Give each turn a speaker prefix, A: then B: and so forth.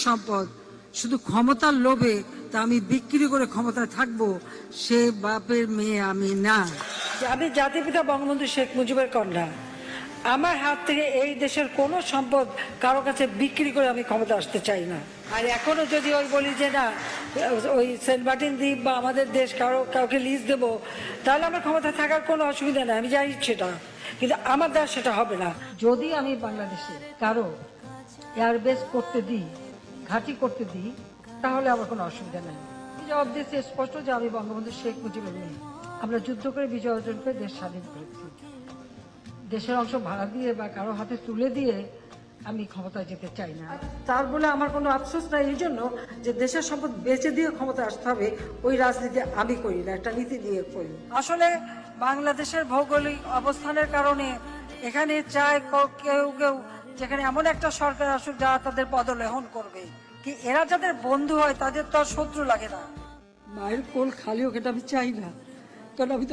A: সম্পদ শুধু ক্ষমতার লোভে তা আমি বিক্রি করে ক্ষমতায় থাকবো, সে বাপের মেয়ে আমি না।
B: আমি জাতিপিতা বঙ্গবন্ধু শেখ মুজিবের কন্যা। আমার হাত থেকে এই দেশের কোনো সম্পদ কারো কাছে বিক্রি করে আমি ক্ষমতা আসতে চাই না। আর এখনো যদি ওই বলি যে না, ওই সেন্ট মার্টিন দ্বীপ বা আমাদের দেশ কাউকে লিজ দেবো, তাহলে আমার ক্ষমতা থাকার কোনো অসুবিধা নেই, আমি জানি সেটা, কিন্তু আমার দ্বারা সেটা হবে না। যদি আমি বাংলাদেশে কারো এয়ারবেস করতে দিই, ঘাঁটি করতে দিই, তাহলে আমার কোনো অসুবিধা নেই। জবাব দিয়েছে স্পষ্ট যে আমি বঙ্গবন্ধু শেখ মুজিবের মেয়ে। আমরা যুদ্ধ করে বিজয় অর্জন করে দেশ স্বাধীন করেছি। দেশের অংশ ভাড়া দিয়ে বা কারো হাতে তুলে দিয়ে আমি ক্ষমতায় যেতে চাই না। তার বলে আমার কোনো আফসোস নাই এই জন্য যে দেশের সম্পদ বেচে দিয়ে ক্ষমতা আসতে হবে, ওই রাজনীতি আমি করি না, একটা নীতি দিয়ে করি। আসলে বাংলাদেশের ভৌগোলিক অবস্থানের কারণে এখানে চায় কেউ কেউ যেখানে এমন একটা সরকার আসুক যারা তাদের পদলেহন করবে, কি এরা যাদের বন্ধু হয় তাদের তো আর শত্রু লাগে না। মায়ের কোল খালি হোক এটা আমি চাই না, কারণ আমি তো